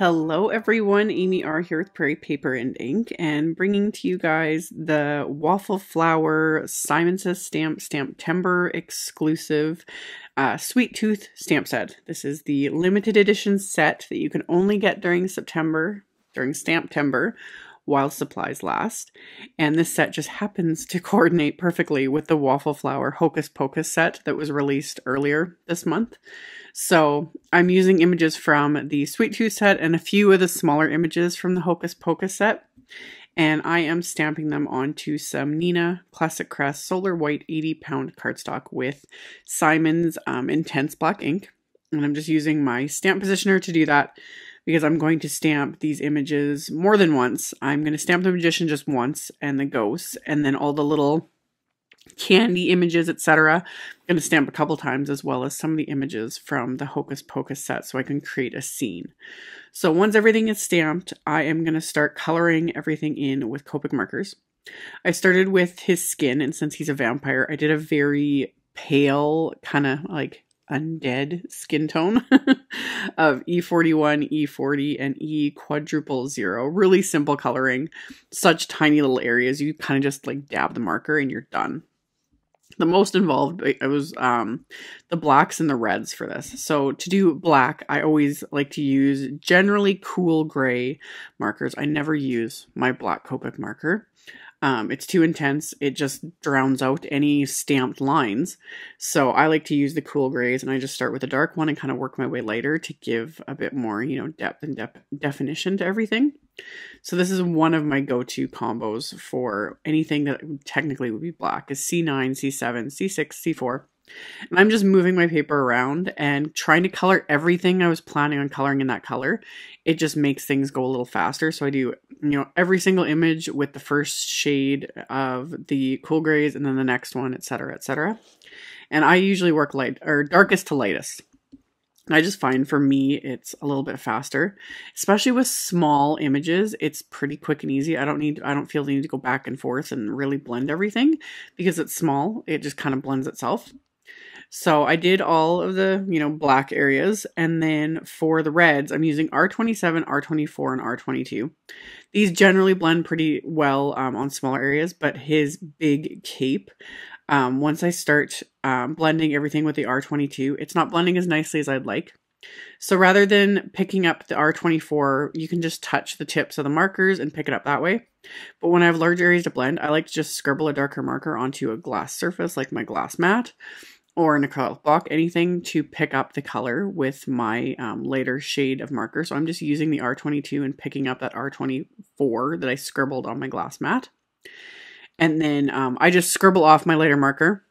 Hello everyone, AmyR here with Prairie Paper and Ink, and bringing to you guys the Waffle Flower Simon Says Stamp STAMPtember exclusive Sweet Tooth stamp set. This is the limited edition set that you can only get during September, during STAMPtember, while supplies last. And this set just happens to coordinate perfectly with the Waffle Flower Hocus Pocus set that was released earlier this month. So I'm using images from the Sweet Tooth set and a few of the smaller images from the Hocus Pocus set. And I am stamping them onto some Neenah Classic Crest Solar White 80-pound cardstock with Simon's Intense Black ink. And I'm just using my stamp positioner to do that because I'm going to stamp these images more than once. I'm going to stamp the Magician just once and the ghosts, and then all the little candy images, etc. I'm going to stamp a couple times, as well as some of the images from the Hocus Pocus set so I can create a scene. So once everything is stamped, I am going to start coloring everything in with Copic markers. I started with his skin, and since he's a vampire, I did a very pale, kind of like undead skin tone of E41, E40, and E00. Really simple coloring, such tiny little areas. You kind of just like dab the marker and you're done. The most involved, it was the blacks and the reds for this. So to do black, I always like to use generally cool gray markers. I never use my black Copic marker. It's too intense. It just drowns out any stamped lines. So I like to use the cool grays, and I just start with a dark one and kind of work my way lighter to give a bit more, depth and definition to everything. So this is one of my go-to combos for anything that technically would be black, is C9, C7, C6, C4. And I'm just moving my paper around and trying to color everything I was planning on coloring in that color. It just makes things go a little faster. So I do, every single image with the first shade of the cool grays and then the next one, etc., etc. And I usually work light or darkest to lightest. I just find for me, it's a little bit faster, especially with small images. It's pretty quick and easy. I don't feel the need to go back and forth and really blend everything because it's small. It just kind of blends itself. So I did all of the, black areas. And then for the reds, I'm using R27, R24, and R22. These generally blend pretty well on smaller areas, but his big cape, once I start blending everything with the R22, it's not blending as nicely as I'd like. So rather than picking up the R24, you can just touch the tips of the markers and pick it up that way. But when I have large areas to blend, I like to just scribble a darker marker onto a glass surface like my glass mat, or an acrylic block, anything to pick up the color with my later shade of marker. So I'm just using the R22 and picking up that R24 that I scribbled on my glass mat. And then I just scribble off my lighter marker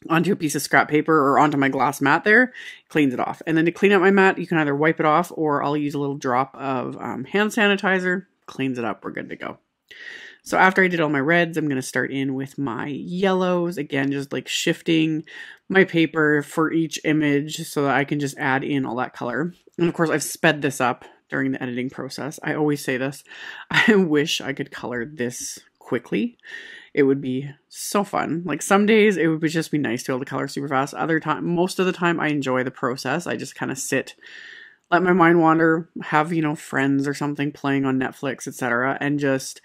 onto a piece of scrap paper or onto my glass mat there, cleans it off. And then to clean up my mat, you can either wipe it off or I'll use a little drop of hand sanitizer, cleans it up, we're good to go. So after I did all my reds, I'm going to start in with my yellows. Again, just like shifting my paper for each image so that I can just add in all that color. And of course, I've sped this up during the editing process. I always say this. I wish I could color this quickly. It would be so fun. Like some days it would just be nice to be able to color super fast. Most of the time I enjoy the process. I just kind of sit, let my mind wander, have, friends or something playing on Netflix, etc. and just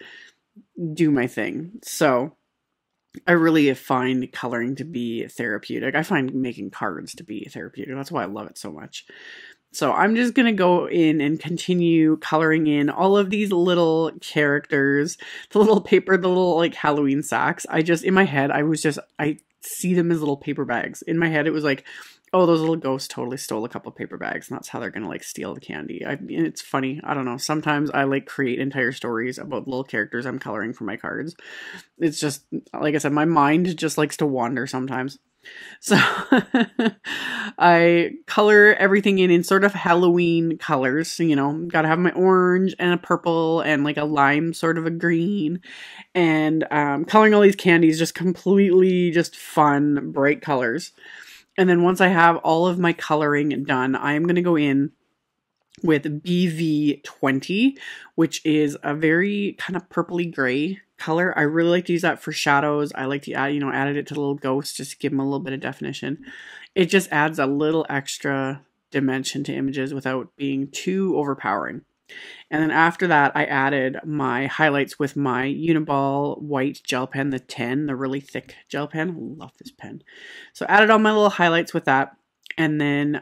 do my thing. So I really find coloring to be therapeutic. I find making cards to be therapeutic. That's why I love it so much. So I'm just going to go in and continue coloring in all of these little characters, the little paper, the little like Halloween sacks. In my head, I see them as little paper bags. In my head, it was like, oh, those little ghosts totally stole a couple paper bags, and that's how they're gonna like steal the candy. And it's funny. I don't know. Sometimes I like create entire stories about little characters I'm coloring for my cards. It's just, like I said, my mind just likes to wander sometimes. So I color everything in sort of Halloween colors. Gotta have my orange and a purple and like a lime sort of a green. And coloring all these candies, just completely just fun, bright colors. And then once I have all of my coloring done, I am going to go in with BV20, which is a very kind of purpley gray color. I really like to use that for shadows. I like to added it to the little ghosts just to give them a little bit of definition. It just adds a little extra dimension to images without being too overpowering. And then after that, I added my highlights with my Uniball white gel pen, the 10, the really thick gel pen. I love this pen. So I added all my little highlights with that, and then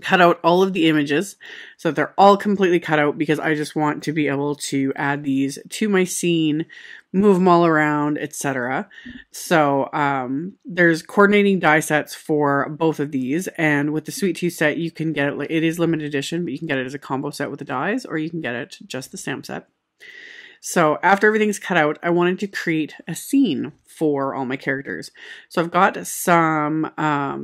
cut out all of the images so that they're all completely cut out, because I just want to be able to add these to my scene, move them all around, etc. So there's coordinating die sets for both of these, and with the Sweet Tooth set you can get it, it is limited edition, but you can get it as a combo set with the dies, or you can get it just the stamp set. So after everything's cut out, I wanted to create a scene for all my characters. So I've got some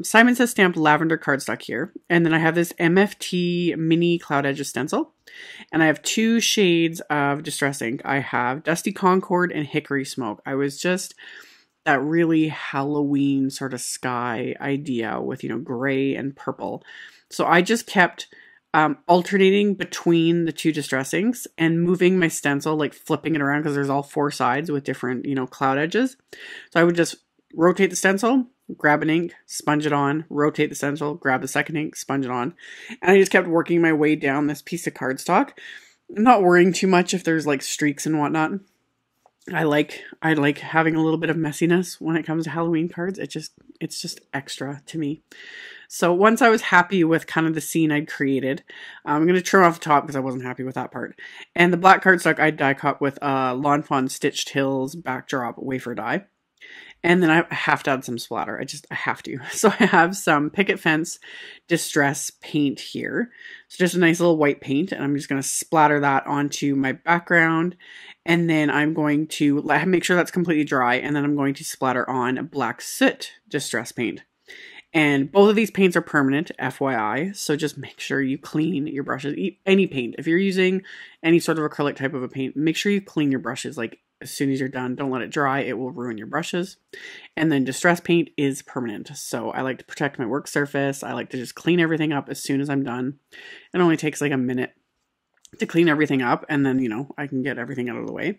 Simon Says stamped lavender cardstock here, and then I have this MFT mini cloud edge stencil, and I have 2 shades of distress ink. I have Dusty Concord and Hickory Smoke. I was just that really Halloween sort of sky idea with, you know, gray and purple. So I just kept alternating between the 2 distress inks and moving my stencil, like flipping it around, because there's all 4 sides with different, you know, cloud edges. So I would just rotate the stencil, grab an ink, sponge it on, rotate the stencil, grab the second ink, sponge it on. And I just kept working my way down this piece of cardstock. I'm not worrying too much if there's like streaks and whatnot. I like having a little bit of messiness when it comes to Halloween cards. It's just extra to me. So once I was happy with kind of the scene I'd created, I'm going to trim off the top because I wasn't happy with that part. And the black cardstock I die cut with Lawn Fawn Stitched Hills backdrop wafer die. And then I have to add some splatter. I have to. So I have some Picket Fence Distress paint here. So just a nice little white paint, and I'm just going to splatter that onto my background. And then I'm going to make sure that's completely dry, and then I'm going to splatter on Black Soot Distress paint. And both of these paints are permanent, FYI, so just make sure you clean your brushes. Any paint. If you're using any sort of acrylic type of a paint, make sure you clean your brushes like as soon as you're done. Don't let it dry, it will ruin your brushes. And then distress paint is permanent, so I like to protect my work surface. I like to just clean everything up as soon as I'm done. It only takes like a minute to clean everything up, and then, you know, I can get everything out of the way.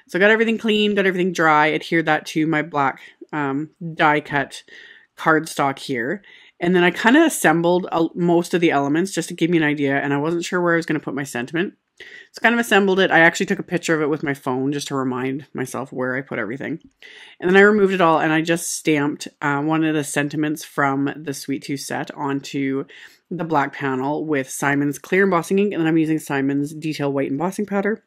So I got everything clean, got everything dry, adhered that to my black die cut cardstock here, and then I kind of assembled most of the elements just to give me an idea, and I wasn't sure where I was going to put my sentiment. So kind of assembled it. I actually took a picture of it with my phone just to remind myself where I put everything. And then I removed it all, and I just stamped one of the sentiments from the Sweet Tooth set onto the black panel with Simon's clear embossing ink, and then I'm using Simon's detail white embossing powder,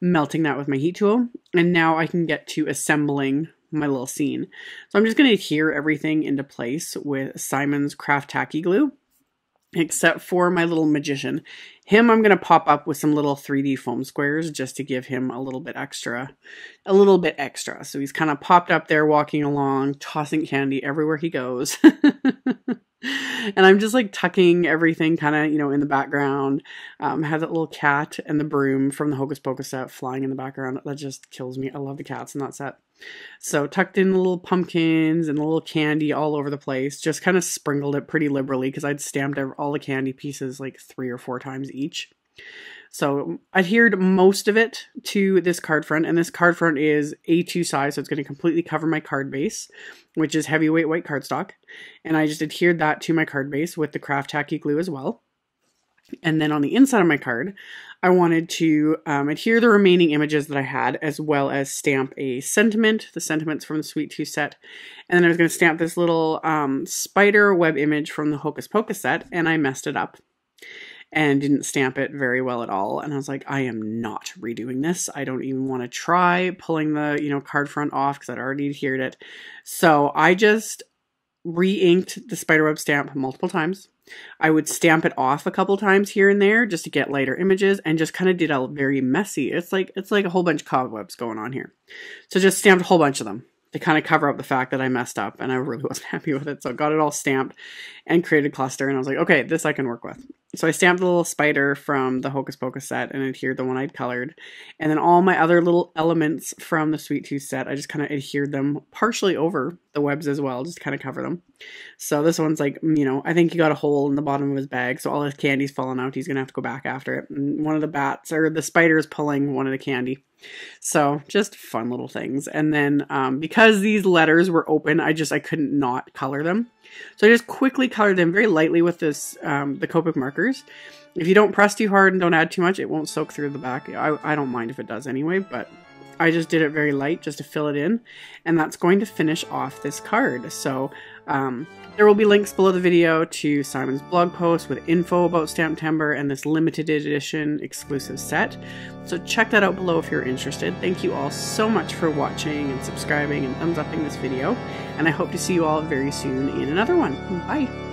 melting that with my heat tool, and now I can get to assembling my little scene. So I'm just going to adhere everything into place with Simon's Craft Tacky Glue, except for my little magician. Him I'm going to pop up with some little 3D foam squares just to give him a little bit extra. So he's kind of popped up there walking along, tossing candy everywhere he goes. And I'm just like tucking everything kind of, you know, in the background. Has that little cat and the broom from the Hocus Pocus set flying in the background. That just kills me. I love the cats in that set. So tucked in the little pumpkins and the little candy all over the place. Just kind of sprinkled it pretty liberally because I'd stamped all the candy pieces like 3 or 4 times each. So adhered most of it to this card front, and this card front is A2 size, so it's going to completely cover my card base, which is heavyweight white cardstock. And I just adhered that to my card base with the Craft Tacky Glue as well. And then on the inside of my card, I wanted to adhere the remaining images that I had, as well as stamp a sentiment, the sentiments from the Sweet Tooth set. And then I was going to stamp this little spider web image from the Hocus Pocus set, and I messed it up and didn't stamp it very well at all. And I was like, I am not redoing this. I don't even want to try pulling the, you know, card front off because I'd already adhered it. So I just re-inked the spiderweb stamp multiple times. I would stamp it off a couple times here and there just to get lighter images, and just kind of did a very messy. It's like a whole bunch of cobwebs going on here. So just stamped a whole bunch of them to kind of cover up the fact that I messed up and I really wasn't happy with it. So I got it all stamped and created a cluster, and I was like, okay, this I can work with. So I stamped the little spider from the Hocus Pocus set and adhered the one I'd colored. And then all my other little elements from the Sweet Tooth set, I just kind of adhered them partially over the webs as well, just kind of cover them. So this one's like, you know, I think he got a hole in the bottom of his bag, so all his candy's falling out. He's going to have to go back after it. And one of the bats, or the spider, is pulling one of the candy. So just fun little things. And then because these letters were open, I couldn't not color them. So I just quickly colored them very lightly with this, the Copic markers. If you don't press too hard and don't add too much, it won't soak through the back. I don't mind if it does anyway, but I just did it very light just to fill it in. And that's going to finish off this card. So there will be links below the video to Simon's blog post with info about STAMPtember and this limited edition exclusive set. So check that out below if you're interested. Thank you all so much for watching and subscribing and thumbs upping this video. And I hope to see you all very soon in another one. Bye!